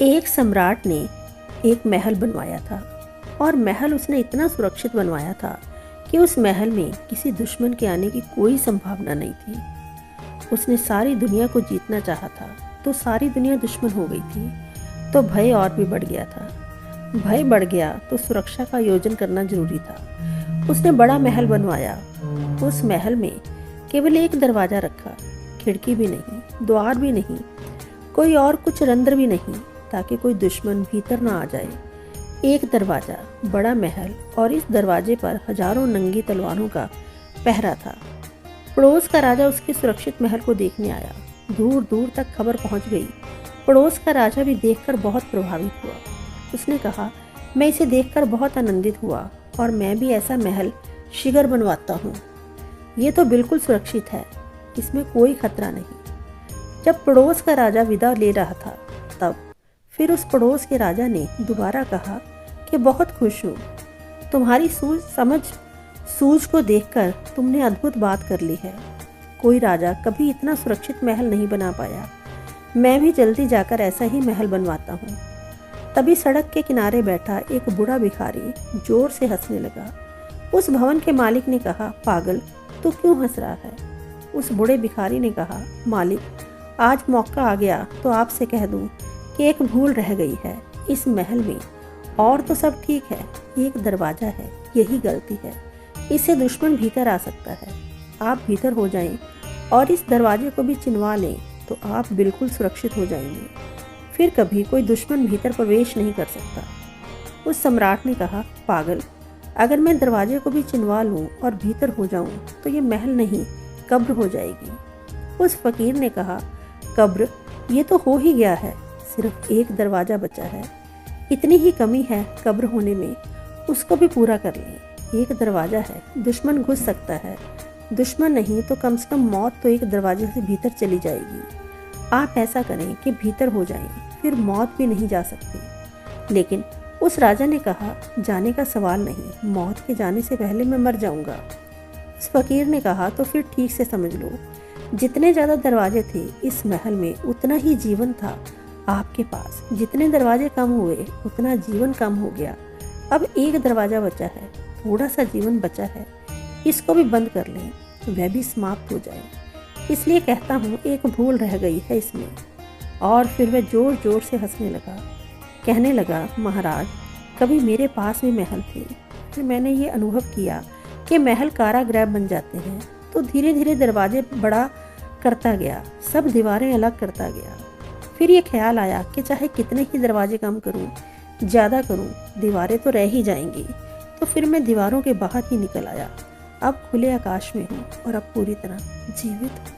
एक सम्राट ने एक महल बनवाया था और महल उसने इतना सुरक्षित बनवाया था कि उस महल में किसी दुश्मन के आने की कोई संभावना नहीं थी। उसने सारी दुनिया को जीतना चाहा था तो सारी दुनिया दुश्मन हो गई थी, तो भय और भी बढ़ गया था। भय बढ़ गया तो सुरक्षा का आयोजन करना जरूरी था। उसने बड़ा महल बनवाया। उस महल में केवल एक दरवाज़ा रखा, खिड़की भी नहीं, द्वार भी नहीं, कोई और कुछ रंध्र भी नहीं, ताकि कोई दुश्मन भीतर ना आ जाए। एक दरवाज़ा, बड़ा महल, और इस दरवाजे पर हजारों नंगी तलवारों का पहरा था। पड़ोस का राजा उसके सुरक्षित महल को देखने आया। दूर दूर तक खबर पहुंच गई। पड़ोस का राजा भी देखकर बहुत प्रभावित हुआ। उसने कहा, मैं इसे देखकर बहुत आनंदित हुआ और मैं भी ऐसा महल शीघ्र बनवाता हूँ। ये तो बिल्कुल सुरक्षित है, इसमें कोई खतरा नहीं। जब पड़ोस का राजा विदा ले रहा था तब फिर उस पड़ोस के राजा ने दोबारा कहा कि बहुत खुश हूँ, तुम्हारी सूझ को देखकर तुमने अद्भुत बात कर ली है। कोई राजा कभी इतना सुरक्षित महल नहीं बना पाया। मैं भी जल्दी जाकर ऐसा ही महल बनवाता हूँ। तभी सड़क के किनारे बैठा एक बूढ़ा भिखारी जोर से हंसने लगा। उस भवन के मालिक ने कहा, पागल, तू क्यों हंस रहा है? उस बूढ़े भिखारी ने कहा, मालिक, आज मौका आ गया तो आपसे कह दूं कि एक भूल रह गई है इस महल में। और तो सब ठीक है, एक दरवाज़ा है, यही गलती है। इससे दुश्मन भीतर आ सकता है। आप भीतर हो जाएं और इस दरवाजे को भी चिनवा लें तो आप बिल्कुल सुरक्षित हो जाएंगे। फिर कभी कोई दुश्मन भीतर प्रवेश नहीं कर सकता। उस सम्राट ने कहा, पागल, अगर मैं दरवाजे को भी चिनवा लूं और भीतर हो जाऊं तो ये महल नहीं, कब्र हो जाएगी। उस फकीर ने कहा, कब्र? ये तो हो ही गया है, सिर्फ एक दरवाज़ा बचा है। इतनी ही कमी है कब्र होने में, उसको भी पूरा कर लें। एक दरवाज़ा है, दुश्मन घुस सकता है, दुश्मन नहीं तो कम से कम मौत तो एक दरवाजे से भीतर चली जाएगी। आप ऐसा करें कि भीतर हो जाएं, फिर मौत भी नहीं जा सकती। लेकिन उस राजा ने कहा, जाने का सवाल नहीं, मौत के जाने से पहले मैं मर जाऊंगा। उस फकीर ने कहा, तो फिर ठीक से समझ लो, जितने ज़्यादा दरवाजे थे इस महल में उतना ही जीवन था आपके पास। जितने दरवाजे कम हुए उतना जीवन कम हो गया। अब एक दरवाज़ा बचा है, थोड़ा सा जीवन बचा है, इसको भी बंद कर लें, वह भी समाप्त हो जाए। इसलिए कहता हूँ, एक भूल रह गई है इसमें। और फिर वह जोर जोर से हंसने लगा। कहने लगा, महाराज, कभी मेरे पास भी महल थे, फिर मैंने ये अनुभव किया कि महल कारागृह बन जाते हैं, तो धीरे धीरे दरवाजे बड़ा करता गया, सब दीवारें अलग करता गया। फिर ये ख्याल आया कि चाहे कितने ही दरवाजे कम करूं, ज़्यादा करूं, दीवारें तो रह ही जाएंगी। तो फिर मैं दीवारों के बाहर ही निकल आया। अब खुले आकाश में हूँ और अब पूरी तरह जीवित